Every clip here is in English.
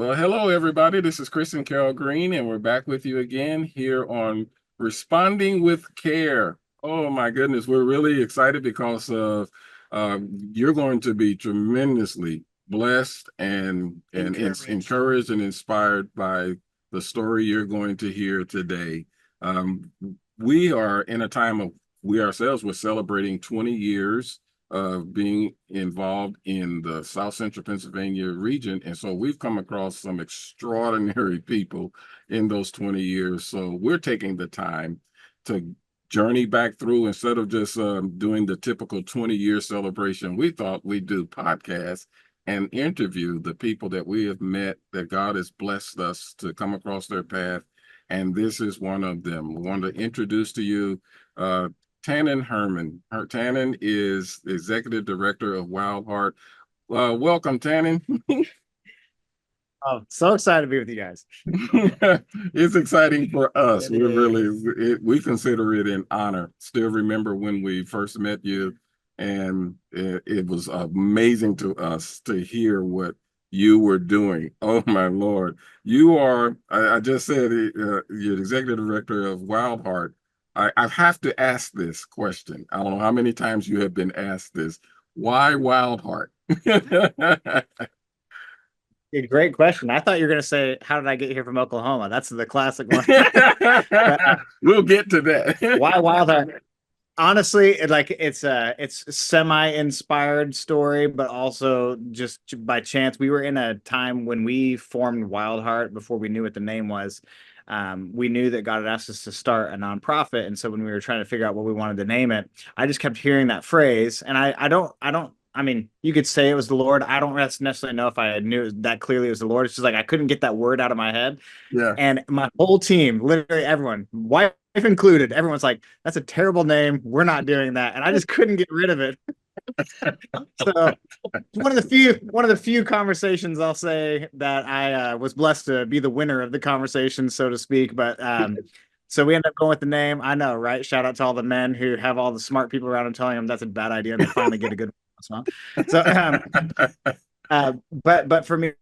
Well, hello, everybody. This is Chris and Carol Green, and we're back with you again here on Responding with Care. Oh, my goodness. We're really excited because you're going to be tremendously blessed and encouraged and inspired by the story you're going to hear today. Um, we are in a time of, we ourselves were celebrating 20 years of being involved in the South Central Pennsylvania region. And so we've come across some extraordinary people in those 20 years. So we're taking the time to journey back through instead of just doing the typical 20-year celebration. We thought we'd do podcasts and interview the people that we have met, that God has blessed us to come across their path. And this is one of them. We want to introduce to you Tannon Herman. Tannon is executive director of Wild Heart. Welcome, Tannon. Oh, so excited to be with you guys. It's exciting for us. It We consider it an honor. Still remember when we first met you, and it was amazing to us to hear what you were doing. Oh my Lord. You are, I just said, you're the executive director of Wild Heart. I have to ask this question. I don't know how many times you have been asked this. Why Wild Heart? Great question. I thought you were going to say, "How did I get here from Oklahoma?" That's the classic one. But We'll get to that. why Wild Heart? Honestly, it's a semi-inspired story, but also just by chance. We were in a time when we formed Wild Heart before we knew what the name was. We knew that God had asked us to start a nonprofit, and so when we were trying to figure out what we wanted to name it, I just kept hearing that phrase, and I don't. I mean, you could say it was the Lord. I don't necessarily know if I knew that clearly it was the Lord. It's just like I couldn't get that word out of my head. Yeah. And my whole team, literally everyone, wife included, everyone's like, "That's a terrible name. We're not doing that." And I just couldn't get rid of it. So one of the few conversations I'll say that I was blessed to be the winner of the conversation, so to speak. But so we ended up going with the name. I know, right? Shout out to all the men who have all the smart people around and telling them that's a bad idea, and they finally get a good one. So but for me,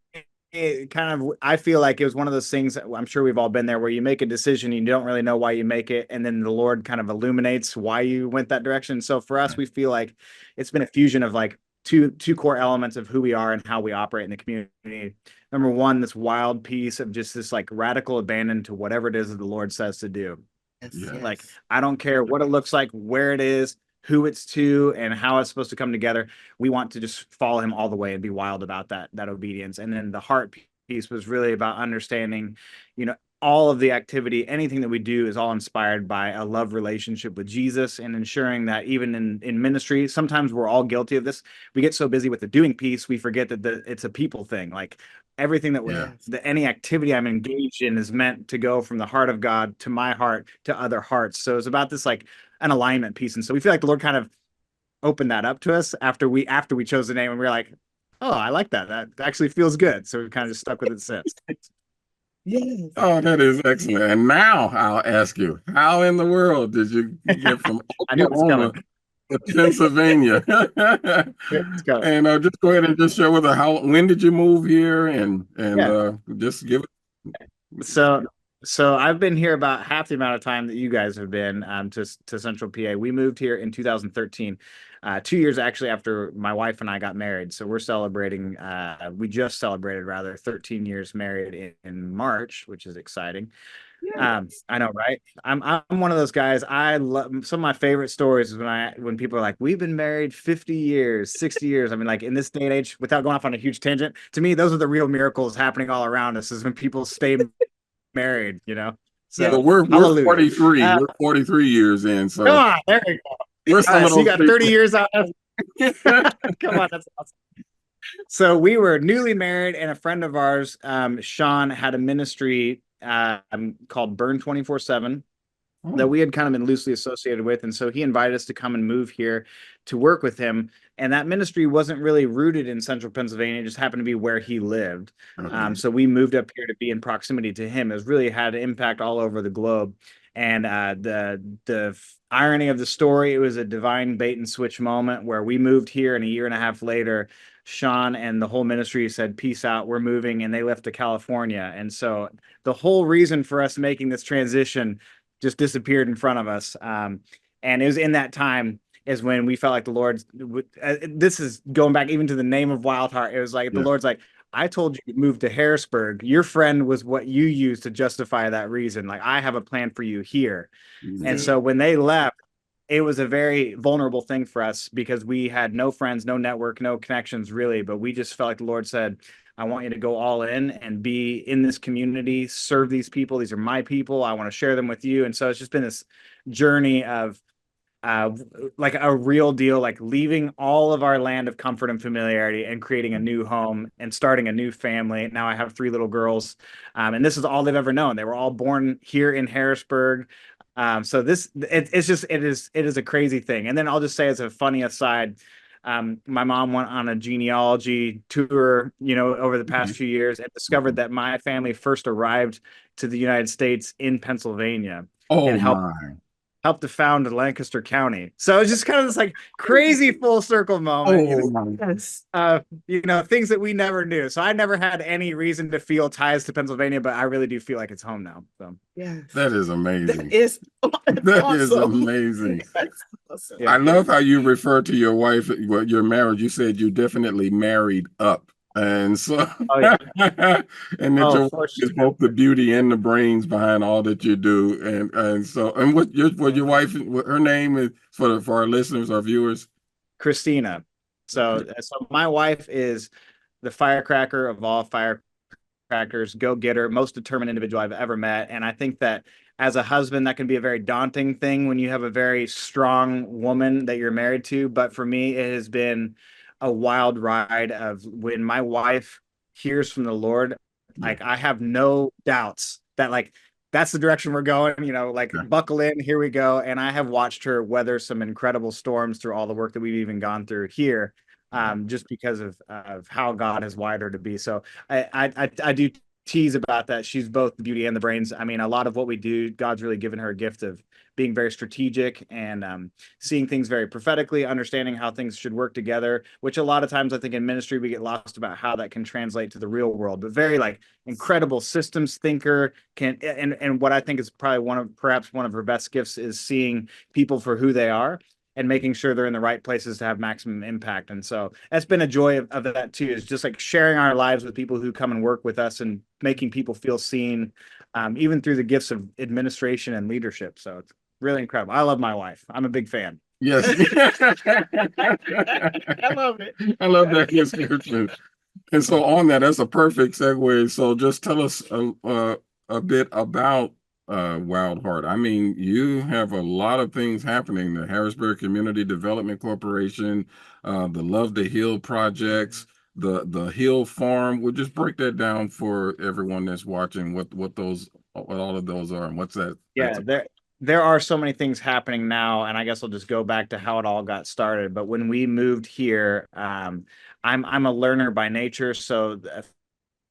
it kind of, I feel like it was one of those things that I'm sure we've all been there, where you make a decision, you don't really know why you make it, and then the Lord kind of illuminates why you went that direction. So for us, we feel like it's been a fusion of like two core elements of who we are and how we operate in the community. Number one, this wild piece of just this like radical abandon to whatever it is that the Lord says to do. Like, I don't care what it looks like, where it is, who it's to, and how it's supposed to come together. We want to just follow him all the way and be wild about that obedience. And then the heart piece was really about understanding, all of the activity, anything that we do is all inspired by a love relationship with Jesus, and ensuring that even in ministry, sometimes we're all guilty of this. We get so busy with the doing piece, we forget that it's a people thing. Like everything any activity I'm engaged in is meant to go from the heart of God to my heart to other hearts. So it's about this like an alignment piece. And so we feel like the Lord kind of opened that up to us after we chose the name, and we were like, "Oh, I like that. That actually feels good." So we kind of just stuck with it since. Yes. Oh, that is excellent. And now I'll ask you, how in the world did you get from I knew it was Oklahoma coming. to Pennsylvania? It's coming. And just go ahead and just share with us when did you move here, and Yeah. just give So so I've been here about half the amount of time that you guys have been to Central PA. We moved here in 2013, 2 years actually after my wife and I got married. So we're celebrating. We just celebrated rather 13 years married in March, which is exciting. it. I know, right? I'm one of those guys. I love some of my favorite stories is when people are like, "We've been married 50 years, 60 years." I mean, like in this day and age, without going off on a huge tangent, to me, those are the real miracles happening all around us, is when people stay married, you know? Yeah. So So we're hallelujah. 43. We're 43 years in, Come so on, there we go. we're All still a right, so you little got 30 years out. Come on, that's awesome. So we were newly married, and a friend of ours, Sean, had a ministry called Burn 24/7 that Oh, we had kind of been loosely associated with. And so he invited us to come and move here to work with him. And that ministry wasn't really rooted in central Pennsylvania, it just happened to be where he lived. okay. So we moved up here to be in proximity to him. It's really had an impact all over the globe. And the irony of the story, it was a divine bait and switch moment where we moved here, and a year and a half later, Sean and the whole ministry said, "Peace out, we're moving," and they left to California. And so the whole reason for us making this transition just disappeared in front of us. And it was in that time is when we felt like the Lord. This is going back even to the name of Wild Heart. It was like the Yeah. Lord's like, "I told you to move to Harrisburg. Your friend was what you used to justify that reason. Like, I have a plan for you here." And Yeah. so when they left, it was a very vulnerable thing for us because we had no friends, no network, no connections really, but we just felt like the Lord said, "I want you to go all in and be in this community, serve these people. These are my people. I want to share them with you." And so it's just been this journey of uh like a real deal, like leaving all of our land of comfort and familiarity and creating a new home and starting a new family. Now I have three little girls, and this is all they've ever known. They were all born here in Harrisburg. So it's just it is a crazy thing. And then I'll just say as a funny aside, my mom went on a genealogy tour, over the past Mhm. few years and discovered that my family first arrived to the United States in Pennsylvania and Oh helped my. helped to found Lancaster County. So it's just kind of this like crazy full circle moment, Oh my. Yes. things that we never knew. So I never had any reason to feel ties to Pennsylvania, but I really do feel like it's home now. So Yes. That is That amazing. is That is awesome. amazing. That's awesome. yeah. I love how you refer to your wife, well, your marriage. You said you definitely married up. And so, Oh yeah. and that Oh, your for wife is sure. both the beauty and the brains behind all that you do. And so, and what your wife, what her name is for our listeners, our viewers. Christina. So my wife is the firecracker of all firecrackers, go getter, most determined individual I've ever met. And I think that as a husband, that can be a very daunting thing when you have a very strong woman that you're married to. But for me, it has been a wild ride of when my wife hears from the Lord, Yeah. like I have no doubts that like that's the direction we're going, like Yeah. buckle in, here we go. And I have watched her weather some incredible storms through all the work that we've even gone through here, just because of how God has wired her to be. So I do tease about that. She's both the beauty and the brains. I mean, a lot of what we do, God's really given her a gift of being very strategic and seeing things very prophetically, understanding how things should work together, which a lot of times I think in ministry we get lost about how that can translate to the real world, but very like incredible systems thinker and what I think is probably perhaps one of her best gifts is seeing people for who they are and making sure they're in the right places to have maximum impact. And so that's been a joy of that too, is just like sharing our lives with people who come and work with us and making people feel seen, even through the gifts of administration and leadership. So it's really incredible. I love my wife. I'm a big fan. Yes. I love it. I love that description. And so on that, that's a perfect segue. So just tell us a bit about Wild Heart. I mean, you have a lot of things happening. The Harrisburg Community Development Corporation, the Love to Heal projects, the Hill Farm. We'll just break that down for everyone that's watching. What all of those are and what's that? Yeah, there are so many things happening now, and I guess I'll just go back to how it all got started. But when we moved here, I'm a learner by nature, so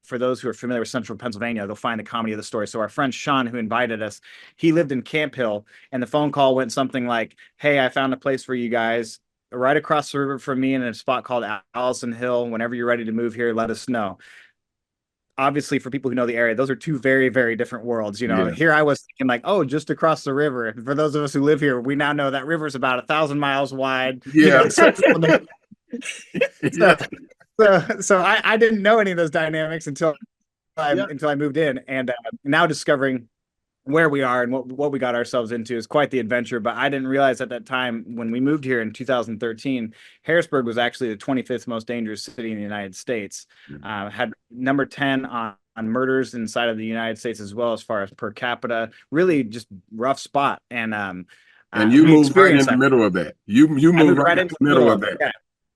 for those who are familiar with Central Pennsylvania, they'll find the comedy of the story. So our friend Sean, who invited us, he lived in Camp Hill, and the phone call went something like, "Hey, I found a place for you guys right across the river from me in a spot called Allison Hill. Whenever you're ready to move here, let us know." Obviously, for people who know the area, those are two very, very different worlds. Yes. Here I was thinking like, oh, just across the river. And for those of us who live here, we now know that river is about 1,000 miles wide. Yeah. So, Yeah. so I didn't know any of those dynamics until Yep. I moved in, and now discovering where we are and what we got ourselves into is quite the adventure. But I didn't realize at that time when we moved here in 2013, Harrisburg was actually the 25th most dangerous city in the United States. Had number 10 on murders inside of the United States as well as far as per capita. Really just rough spot. And you we moved right in experienced the that. middle of that. You I moved moved right right in into the the middle middle of of it. that. Yeah.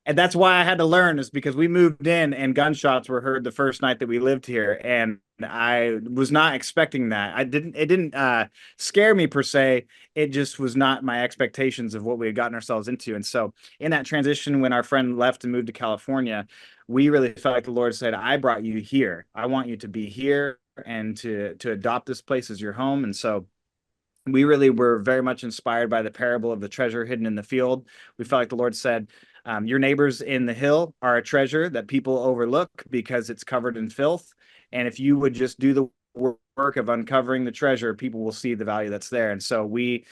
And that's why I had to learn is because we moved in and gunshots were heard the first night that we lived here. And I was not expecting that. It didn't scare me per se. It just was not my expectations of what we had gotten ourselves into. And so in that transition, when our friend left and moved to California, we really felt like the Lord said, "I brought you here. I want you to be here and to adopt this place as your home." And so we really were very much inspired by the parable of the treasure hidden in the field. We felt like the Lord said, Your neighbors in the hill are a treasure that people overlook because it's covered in filth. And if you would just do the work of uncovering the treasure, people will see the value that's there. And so we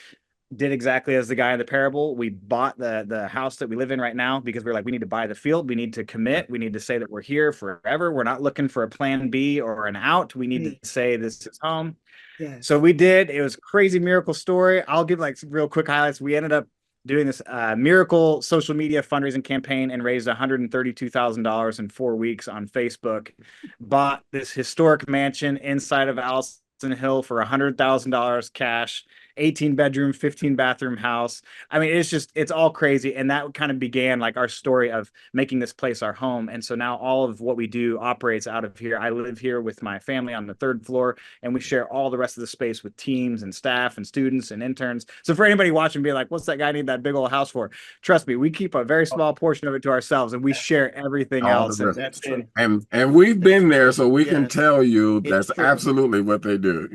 did exactly as the guy in the parable. We bought the house that we live in right now because we're like, we need to buy the field. We need to commit. We need to say that we're here forever. We're not looking for a plan B or an out. We need to say this is home. Yes. So we did. It was a crazy miracle story. I'll give like some real quick highlights. We ended up doing this miracle social media fundraising campaign and raised $132,000 in 4 weeks on Facebook. Bought this historic mansion inside of Allison Hill for $100,000 cash. 18 bedroom, 15 bathroom house. I mean, it's all crazy. And that kind of began like our story of making this place our home. And so now all of what we do operates out of here. I live here with my family on the 3rd floor, and we share all the rest of the space with teams and staff and students and interns. So for anybody watching, be like, what's that guy need that big old house for? Trust me, we keep a very small portion of it to ourselves, and we share everything else. That's true. And we've been there, so we can Yes. tell you It's that's true. absolutely what they do.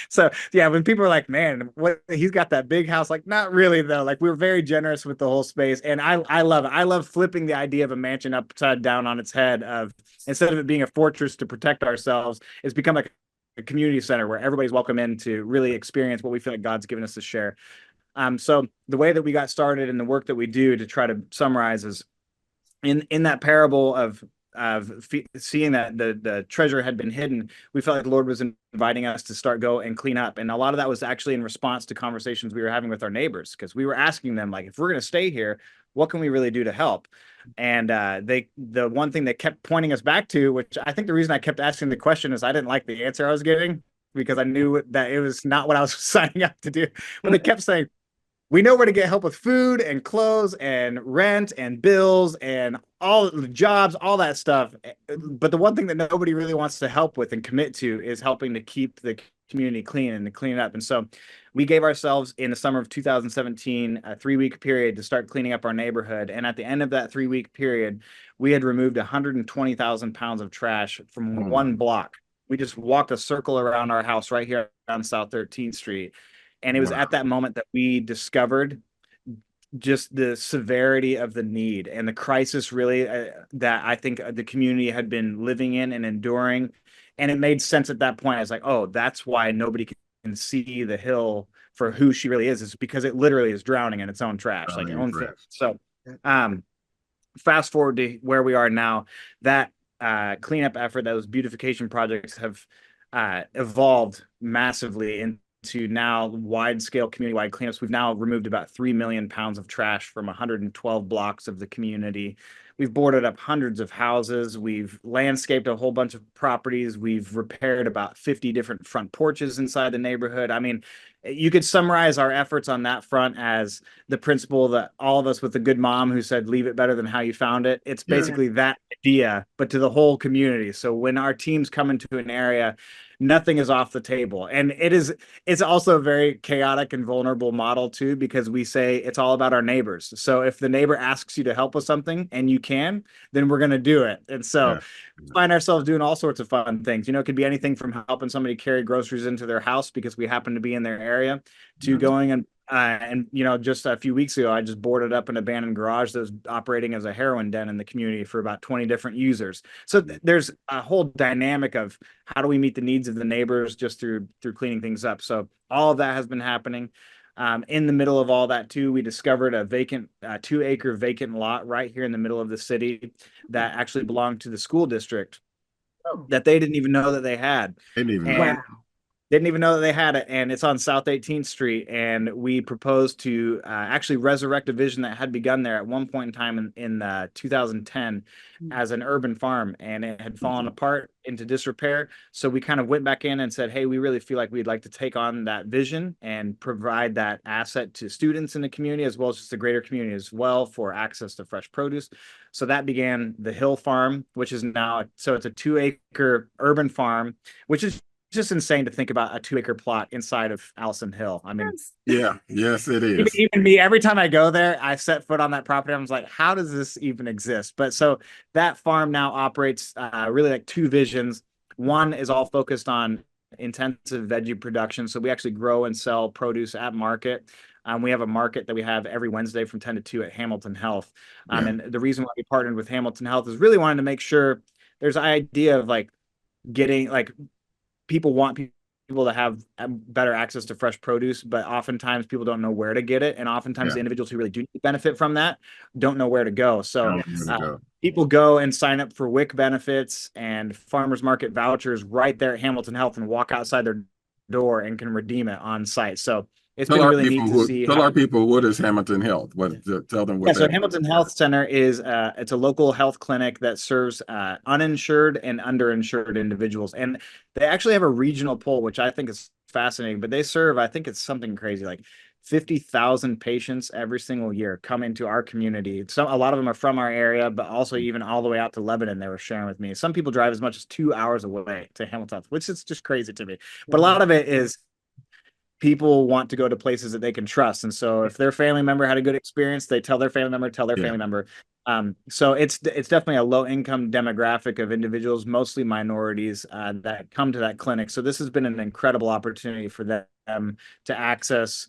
So yeah, when people are like, man, what he's got that big house, like not really though. Like we're very generous with the whole space, and I love it. I love flipping the idea of a mansion upside down on its head. Of instead of it being a fortress to protect ourselves, it's become like a community center where everybody's welcome in to really experience what we feel like God's given us to share. So the way that we got started and the work that we do, to try to summarize, is in that parable of seeing that the treasure had been hidden. We felt like the Lord was inviting us to go and clean up, and a lot of that was actually in response to conversations we were having with our neighbors, because we were asking them, like, if we're going to stay here, what can we really do to help? And the one thing they kept pointing us back to, which I think the reason I kept asking the question is I didn't like the answer I was getting, because I knew that it was not what I was signing up to do. But they kept saying, we know where to get help with food and clothes and rent and bills and all the jobs, all that stuff. But the one thing that nobody really wants to help with and commit to is helping to keep the community clean and to clean it up. And so we gave ourselves in the summer of 2017 a 3-week period to start cleaning up our neighborhood. And at the end of that 3-week period, we had removed 120,000 pounds of trash from one block. We just walked a circle around our house right here on South 13th Street. And it was at that moment that we discovered just the severity of the need and the crisis really that I think the community had been living in and enduring. And it made sense at that point. I was like, oh, that's why nobody can see the hill for who she really is because it literally is drowning in its own trash, like its own filth. So fast forward to where we are now, that cleanup effort, those beautification projects have evolved massively into now wide-scale community-wide cleanups. We've now removed about 3 million pounds of trash from 112 blocks of the community. We've boarded up hundreds of houses. We've landscaped a whole bunch of properties. We've repaired about 50 different front porches inside the neighborhood. I mean, you could summarize our efforts on that front as the principle that all of us with a good mom who said, leave it better than how you found it. It's basically that idea, but to the whole community. So when our teams come into an area, nothing is off the table. And it's also a very chaotic and vulnerable model too, because we say it's all about our neighbors. So if the neighbor asks you to help with something and you can, then we're going to do it. And so find ourselves doing all sorts of fun things. You know, it could be anything from helping somebody carry groceries into their house because we happen to be in their area to going and you know, just a few weeks ago, I just boarded up an abandoned garage that was operating as a heroin den in the community for about 20 different users. So there's a whole dynamic of how do we meet the needs of the neighbors just through cleaning things up. So all of that has been happening. In the middle of all that too, we discovered a 2-acre vacant lot right here in the middle of the city that actually belonged to the school district that they didn't even know that they had. Didn't even know that they had it, and it's on South 18th Street. And we proposed to actually resurrect a vision that had begun there at one point in time in 2010 as an urban farm, and it had fallen apart into disrepair. So we kind of went back in and said, hey, we really feel like we'd like to take on that vision and provide that asset to students in the community as well as just the greater community as well for access to fresh produce. So that began the Hill Farm, which is now, so it's a 2-acre urban farm, which is just insane to think about a 2-acre plot inside of Allison Hill. I mean, yes, it is. Even me, every time I go there, I set foot on that property. I was like, how does this even exist? But so that farm now operates really like 2 visions. One is all focused on intensive veggie production. So we actually grow and sell produce at market. We have a market that we have every Wednesday from 10 to 2 at Hamilton Health. Yeah. And the reason why we partnered with Hamilton Health is really wanting to make sure there's an idea of like getting like people want people to have better access to fresh produce, but oftentimes people don't know where to get it. And oftentimes the individuals who really do benefit from that don't know where to go. So people go and sign up for WIC benefits and farmers market vouchers right there at Hamilton Health and walk outside their door and can redeem it on site. So it's been really neat to see. Tell our people, what is Hamilton Health? Tell them what. Yeah, so Hamilton Health Center is it's a local health clinic that serves uninsured and underinsured individuals, and they actually have a regional poll, which I think is fascinating. But they serve, I think it's something crazy, like 50,000 patients every single year come into our community. A lot of them are from our area, but also even all the way out to Lebanon. They were sharing with me. Some people drive as much as 2 hours away to Hamilton Health, which is just crazy to me. But a lot of it is people want to go to places that they can trust. And so if their family member had a good experience, they tell their family member, family member. So it's definitely a low income demographic of individuals, mostly minorities, that come to that clinic. So this has been an incredible opportunity for them to access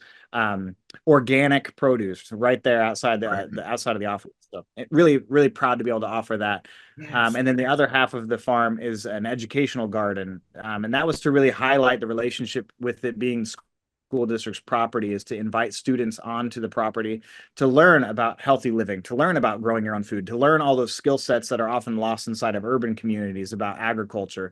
organic produce right there outside the outside of the office. So really, really proud to be able to offer that. Yes. And then the other half of the farm is an educational garden. And that was to really highlight the relationship with it being school district's property, is to invite students onto the property to learn about healthy living, to learn about growing your own food, to learn all those skill sets that are often lost inside of urban communities about agriculture.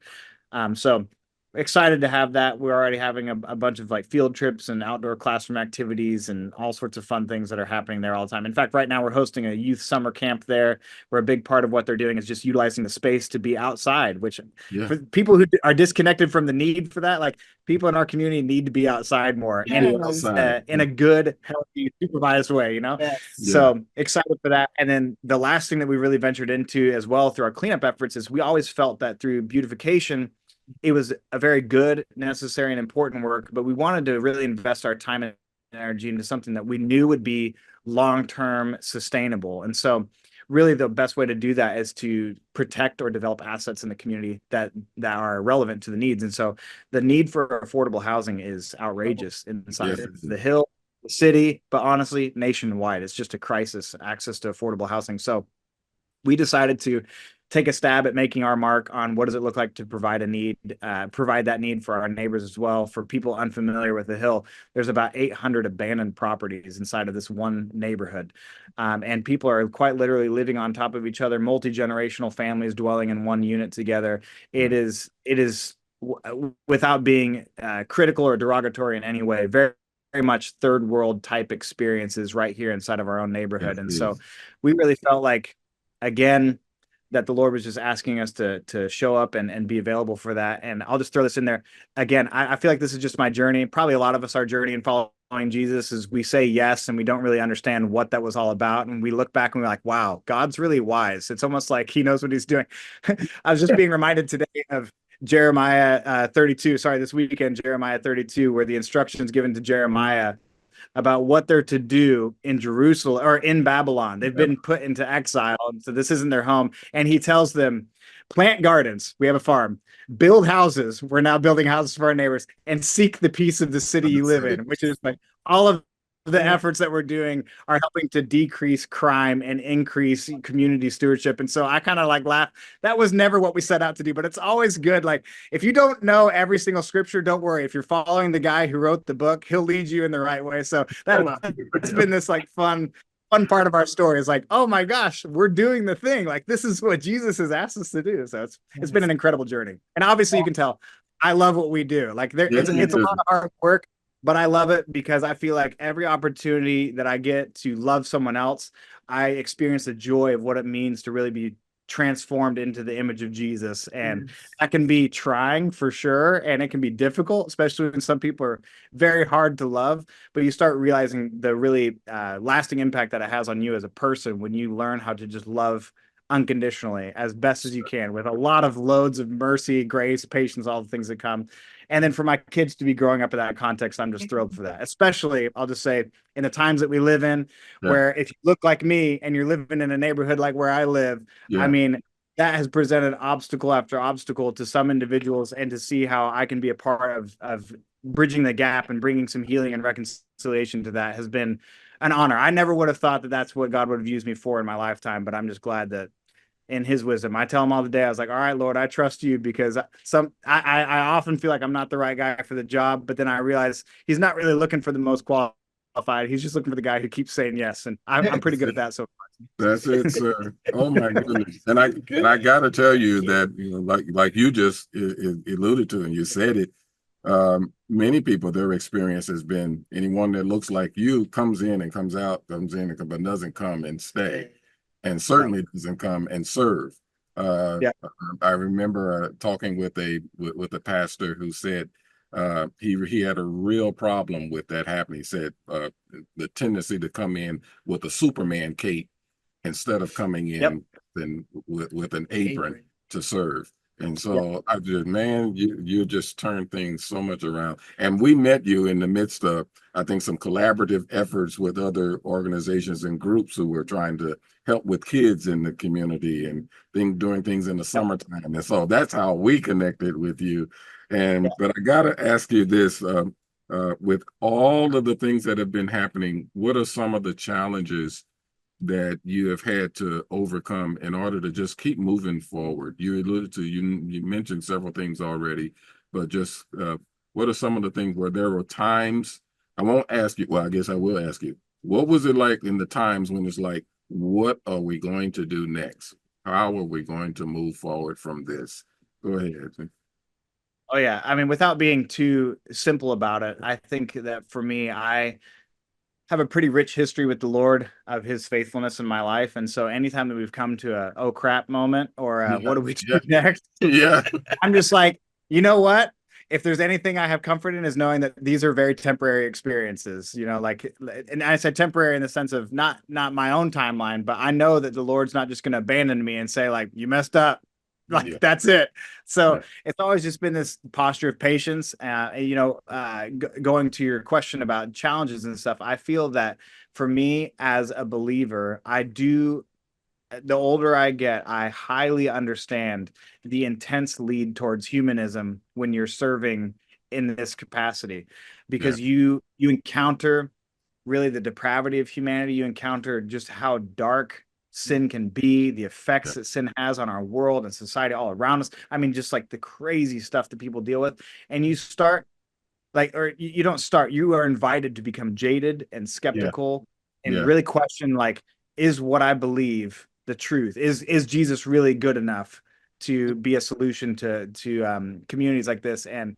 So excited to have that. We're already having a bunch of like field trips and outdoor classroom activities and all sorts of fun things that are happening there all the time. In fact, right now we're hosting a youth summer camp there, where a big part of what they're doing is just utilizing the space to be outside, which for people who are disconnected from the need for that, like people in our community need to be outside more and in a good, healthy, supervised way, you know? Yes. So excited for that. And then the last thing that we really ventured into as well through our cleanup efforts is we always felt that through beautification, it was a very good, necessary, and important work, but we wanted to really invest our time and energy into something that we knew would be long-term sustainable. And so really the best way to do that is to protect or develop assets in the community that are relevant to the needs. And so the need for affordable housing is outrageous inside the Hill, the city, but honestly, nationwide. It's just a crisis, access to affordable housing. So we decided to take a stab at making our mark on what does it look like to provide that need for our neighbors as well. For people unfamiliar with the Hill, there's about 800 abandoned properties inside of this one neighborhood. And people are quite literally living on top of each other, multi-generational families dwelling in one unit together. It is without being critical or derogatory in any way, very, very much third world type experiences right here inside of our own neighborhood. And so we really felt like, again, that the Lord was just asking us to show up and be available for that. And I'll just throw this in there. Again, I feel like this is just my journey. Probably a lot of us, our journey in following Jesus is we say yes and we don't really understand what that was all about. And we look back and we're like, wow, God's really wise. It's almost like he knows what he's doing. I was just being reminded today of Jeremiah 32. Sorry, this weekend, Jeremiah 32, where the instructions given to Jeremiah about what they're to do in Jerusalem or in Babylon. They've been put into exile, so this isn't their home. And he tells them, plant gardens. We have a farm. Build houses. We're now building houses for our neighbors, and seek the peace of the city you live in, which is like all of the efforts that we're doing are helping to decrease crime and increase community stewardship. And so I kind of like laugh. That was never what we set out to do, but it's always good. Like if you don't know every single scripture, don't worry. If you're following the guy who wrote the book, he'll lead you in the right way. So that's been this like fun part of our story is like, oh my gosh, we're doing the thing. Like this is what Jesus has asked us to do. So it's been an incredible journey. And obviously you can tell I love what we do. Like it's a lot of hard work. But I love it because I feel like every opportunity that I get to love someone else, I experience the joy of what it means to really be transformed into the image of Jesus. And that can be trying for sure. And it can be difficult, especially when some people are very hard to love. But you start realizing the really lasting impact that it has on you as a person when you learn how to just love unconditionally as best as you can, with a lot of loads of mercy, grace, patience, all the things that come. And then for my kids to be growing up in that context, I'm just thrilled for that. Especially, I'll just say, in the times that we live in, where if you look like me and you're living in a neighborhood like where I live, I mean, that has presented obstacle after obstacle to some individuals, and to see how I can be a part of bridging the gap and bringing some healing and reconciliation to that has been an honor. I never would have thought that that's what God would have used me for in my lifetime, but I'm just glad that in his wisdom, I tell him all the day, I was like, all right, Lord, I trust you, because I often feel like I'm not the right guy for the job, but then I realize he's not really looking for the most qualified. He's just looking for the guy who keeps saying yes. And I'm pretty good at that. So That's it, sir. Oh my goodness. And I gotta tell you that, like you just alluded to and you said it, many people, their experience has been anyone that looks like you comes in and comes out, comes in and but doesn't come and stay, and certainly doesn't come and serve. Yeah. I remember talking with a pastor who said he had a real problem with that happening. He said the tendency to come in with a Superman cape instead of coming in with an apron to serve. And so I just, man, you just turned things so much around. And we met you in the midst of, I think, some collaborative efforts with other organizations and groups who were trying to help with kids in the community and doing things in the summertime. And so that's how we connected with you. And but I gotta ask you this, with all of the things that have been happening, what are some of the challenges that you have had to overcome in order to just keep moving forward? You alluded to, you mentioned several things already, but just what are some of the things where there were times, I won't ask you, well, I guess I will ask you, what was it like in the times when it's like, what are we going to do next? How are we going to move forward from this? Go ahead. Oh yeah. I mean, without being too simple about it, I think that for me, I have a pretty rich history with the Lord of his faithfulness in my life. And so anytime that we've come to a oh crap moment, or what do we do next? Yeah. I'm just like, you know what? If there's anything I have comfort in, is knowing that these are very temporary experiences, like, and I said temporary in the sense of not my own timeline, but I know that the Lord's not just going to abandon me and say, like, you messed up. Like, that's it. So it's always just been this posture of patience. Going to your question about challenges and stuff, I feel that for me as a believer, the older I get, I highly understand the intense lead towards humanism when you're serving in this capacity, because you encounter really the depravity of humanity. You encounter just how dark sin can be, the effects that sin has on our world and society all around us. I mean, just like the crazy stuff that people deal with. And you start you don't start, you are invited to become jaded and skeptical and really question, like, is what I believe the truth? Is Jesus really good enough to be a solution to communities like this? And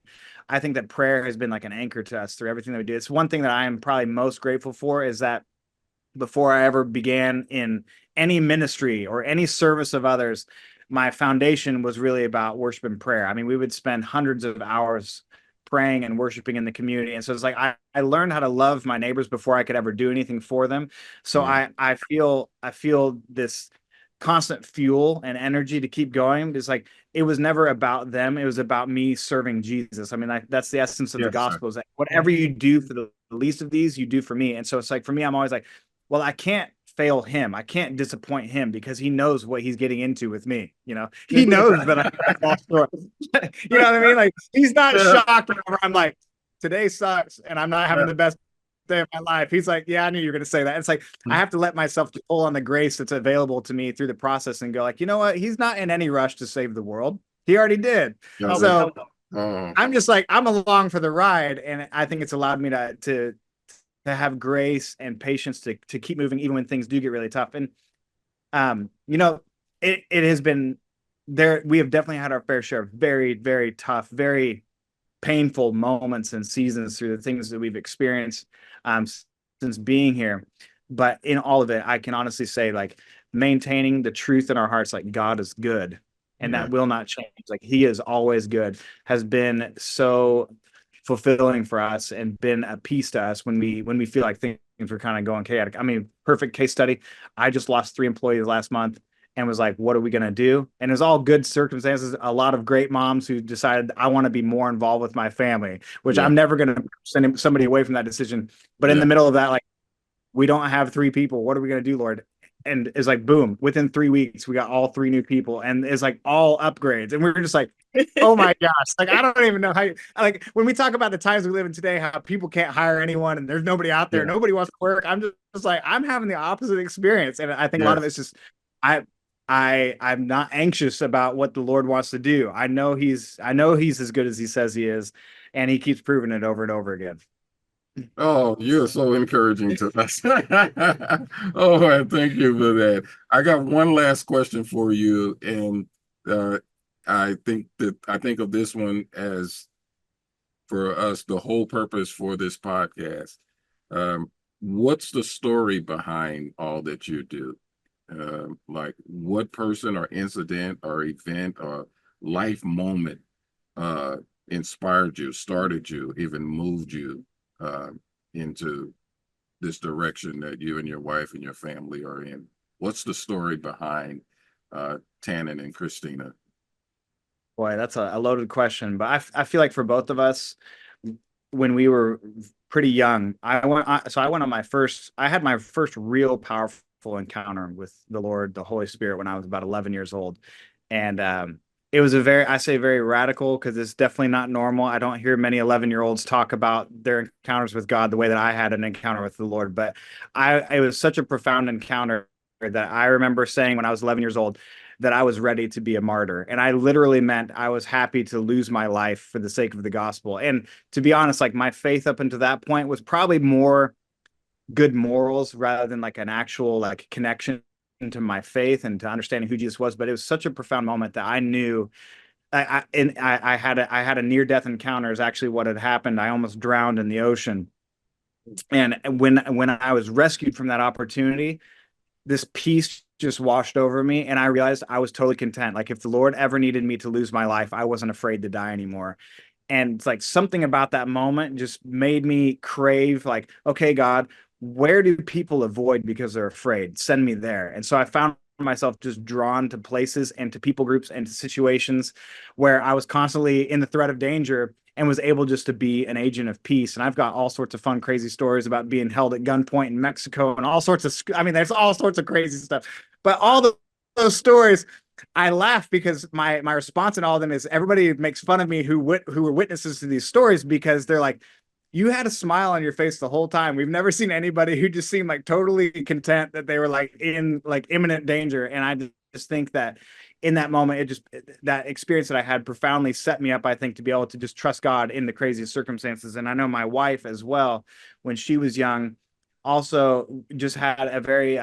I think that prayer has been like an anchor to us through everything that we do. It's one thing that I am probably most grateful for, is that before I ever began in any ministry or any service of others, my foundation was really about worship and prayer. I mean, we would spend hundreds of hours praying and worshiping in the community. And so it's like I learned how to love my neighbors before I could ever do anything for them. So I feel this constant fuel and energy to keep going. It's like, it was never about them. It was about me serving Jesus. I mean, that's the essence of the gospel, is that whatever you do for the least of these, you do for me. And so it's like, for me, I'm always like, well, I can't fail him. I can't disappoint him, because he knows what he's getting into with me. He knows that I fall short. You know what I mean? Like, he's not shocked whenever I'm like, today sucks and I'm not having the best day of my life. He's like, yeah, I knew you were going to say that. It's like, I have to let myself pull on the grace that's available to me through the process and go, like, you know what? He's not in any rush to save the world. He already did. So I'm just like, I'm along for the ride. And I think it's allowed me to have grace and patience to keep moving, even when things do get really tough. And, it has been there. We have definitely had our fair share of very, very tough, very painful moments and seasons through the things that we've experienced since being here. But in all of it, I can honestly say, like, maintaining the truth in our hearts, like, God is good and that will not change. Like, he is always good, has been so fulfilling for us and been a peace to us when we feel like things were kind of going chaotic. I mean, perfect case study. I just lost 3 employees last month and was like, what are we going to do? And it was all good circumstances. A lot of great moms who decided, I want to be more involved with my family, which I'm never going to send somebody away from that decision. But in the middle of that, like, we don't have 3 people. What are we going to do, Lord? and it's like, boom, within 3 weeks, we got all 3 new people, and it's like all upgrades. And we're just like, oh my gosh, like, I don't even know how like, when we talk about the times we live in today, how people can't hire anyone and there's nobody out there, Yeah. nobody wants to work. I'm just like, I'm having the opposite experience. And I think a lot of it's just, I, I'm not anxious about what the Lord wants to do. I know he's as good as he says he is, and he keeps proving it over and over again. Oh, you're so encouraging to us. Oh, man, thank you for that. I got one last question for you, and I think of this one as, for us, the whole purpose for this podcast. What's the story behind all that you do? Like, what person or incident or event or life moment uh, inspired you, started you, even moved you uh, into this direction that you and your wife and your family are in? What's the story behind Tannon and Christina? Boy, that's a loaded question, but I feel like for both of us, when we were pretty young, I went on I had my first real powerful encounter with the Lord, the Holy Spirit, when I was about 11 years old. And it was I say very radical, because it's definitely not normal. I don't hear many 11-year-olds talk about their encounters with God the way that I had an encounter with the Lord. But it was such a profound encounter that I remember saying when I was 11 years old that I was ready to be a martyr. And I literally meant I was happy to lose my life for the sake of the gospel. And to be honest, like, my faith up until that point was probably more good morals rather than like an actual like connection to my faith and to understanding who Jesus was. But it was such a profound moment that I knew I had a near death encounter is actually what had happened. I almost drowned in the ocean. And when I was rescued from that opportunity, this peace just washed over me, and I realized I was totally content. Like, if the Lord ever needed me to lose my life, I wasn't afraid to die anymore. And it's like something about that moment just made me crave, like, okay, God, where do people avoid because they're afraid? Send me there. And so I found myself just drawn to places and to people groups and to situations where I was constantly in the threat of danger and was able just to be an agent of peace. And I've got all sorts of fun, crazy stories about being held at gunpoint in Mexico and all sorts of, I mean, there's all sorts of crazy stuff. But those stories, I laugh because my response in all of them is everybody makes fun of me who were witnesses to these stories, because they're like, you had a smile on your face the whole time. We've never seen anybody who just seemed like totally content that they were like in like imminent danger. And I just think that in that moment, that experience that I had profoundly set me up, I think, to be able to just trust God in the craziest circumstances. And I know my wife as well, when she was young, also just had a very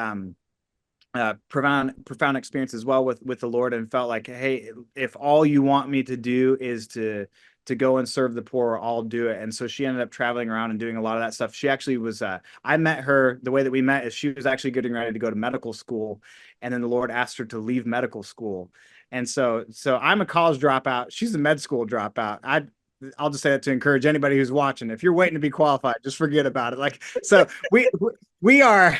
profound experience as well with the Lord, and felt like, hey, if all you want me to do is to go and serve the poor, I'll do it. And so she ended up traveling around and doing a lot of that stuff. She actually was I met her, the way that we met is she was actually getting ready to go to medical school, and then the Lord asked her to leave medical school. And so I'm a college dropout, she's a med school dropout. I'll just say that to encourage anybody who's watching. If you're waiting to be qualified, just forget about it. Like, so we are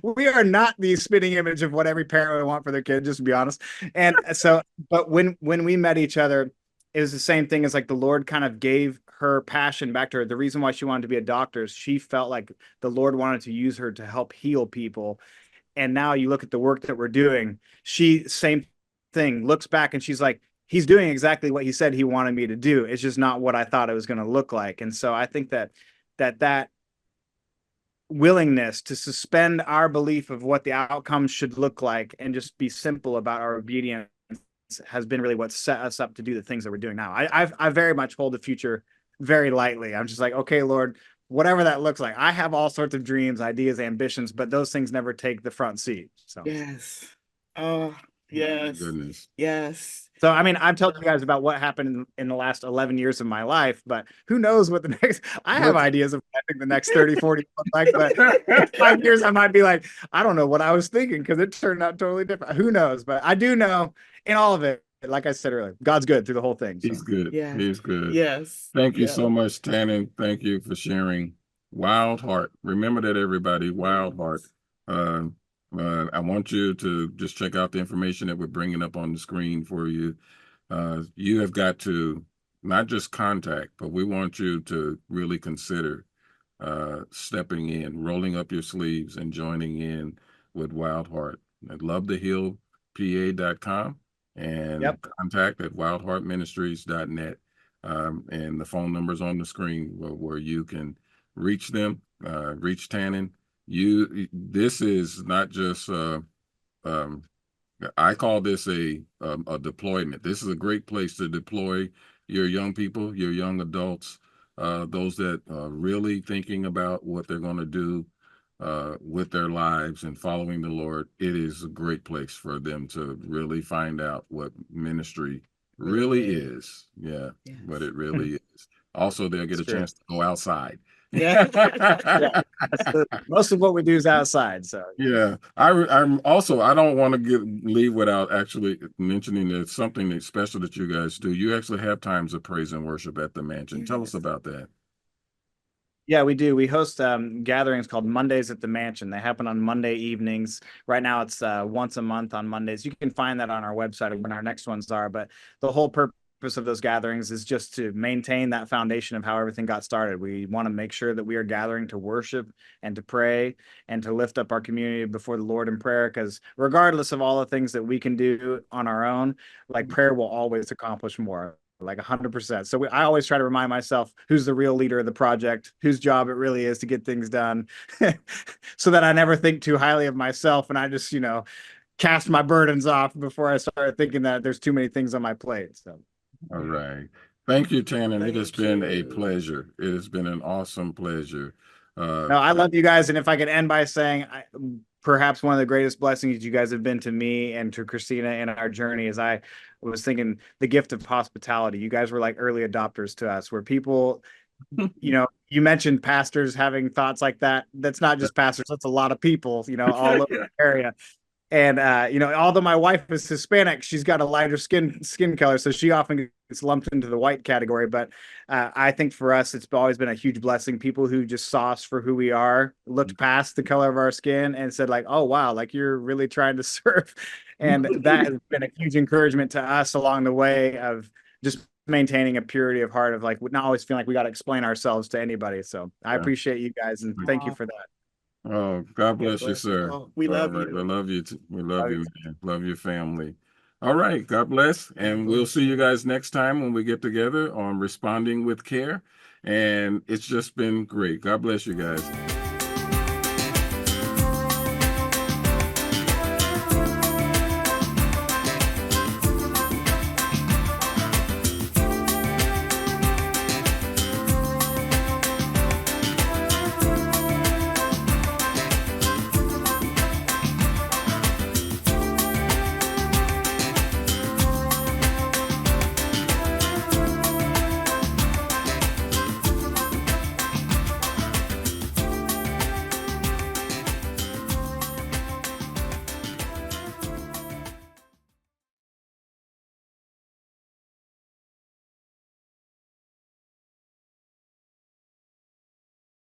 we are not the spitting image of what every parent would want for their kid, just to be honest. And so, but when we met each other, it was the same thing as like the Lord kind of gave her passion back to her. The reason why she wanted to be a doctor is she felt like the Lord wanted to use her to help heal people. And now you look at the work that we're doing, she, same thing, looks back and she's like, he's doing exactly what he said he wanted me to do. It's just not what I thought it was going to look like. And so I think that willingness to suspend our belief of what the outcome should look like and just be simple about our obedience has been really what set us up to do the things that we're doing now. I very much hold the future very lightly. I'm just like, okay, Lord, whatever that looks like. I have all sorts of dreams, ideas, ambitions, but those things never take the front seat. So Yes. Oh, yes. My goodness. Yes. So, I mean, I'm telling you guys about what happened in the last 11 years of my life, but who knows what the next, I have ideas of what I think the next 30, 40 like, but in 5 years, I might be like, I don't know what I was thinking, because it turned out totally different. Who knows? But I do know in all of it, like I said earlier, God's good through the whole thing. So. He's good. Yeah. He's good. Yes. Thank you Yeah. so much, Tannon. Thank you for sharing. Wild Heart. Remember that, everybody. Wild Heart. I want you to just check out the information that we're bringing up on the screen for you. You have got to not just contact, but we want you to really consider stepping in, rolling up your sleeves and joining in with Wild Heart. At lovethehillpa.com and Yep. contact at wildheartministries.net. And the phone number's on the screen where you can reach them, reach Tannon. This is not just um, I call this a deployment. This is a great place to deploy your young people, your young adults, those that are really thinking about what they're going to do with their lives and following the Lord. It is a great place for them to really find out what ministry really is. Yeah, Yes. what it really is. Also, they'll get It's a true. chance to go outside. Yeah. Yeah. Most of what we do is outside. So Yeah, I'm also, I don't want to leave without actually mentioning that something that's special that you guys do. You actually have times of praise and worship at the mansion. Tell us Yes. about that. yeah, we do. We host gatherings called Mondays at the Mansion. They happen on Monday evenings. Right now, it's once a month on Mondays. You can find that on our website when our next ones are. But the whole purpose of those gatherings is just to maintain that foundation of how everything got started. We want to make sure that we are gathering to worship and to pray and to lift up our community before the Lord in prayer. Because regardless of all the things that we can do on our own, like prayer will always accomplish more. Like 100%. So I always try to remind myself who's the real leader of the project, whose job it really is to get things done, so that I never think too highly of myself and I just, cast my burdens off before I start thinking that there's too many things on my plate. So, All right. Thank you, Tannon. It has Thank been a you. pleasure. It has been an awesome pleasure. no, I love you guys. And if I could end by saying, perhaps one of the greatest blessings you guys have been to me and to Christina in our journey is I was thinking the gift of hospitality. You guys were like early adopters to us, where people, you mentioned pastors having thoughts like that. That's not just pastors, that's a lot of people, all over the area. And although my wife is Hispanic, she's got a lighter skin color, so she often gets lumped into the white category. But I think for us, it's always been a huge blessing. People who just saw us for who we are, looked past the color of our skin, and said like, "Oh wow, like you're really trying to serve," and that has been a huge encouragement to us along the way of just maintaining a purity of heart of like not always feeling like we got to explain ourselves to anybody. So I appreciate you guys and thank you for that. Oh, God bless you, bless you sir. all. We All love right. you. We love you. We love Love you, you. man. Love your family. All right. God bless. And we'll see you guys next time when we get together on Responding with Care. And it's just been great. God bless you guys.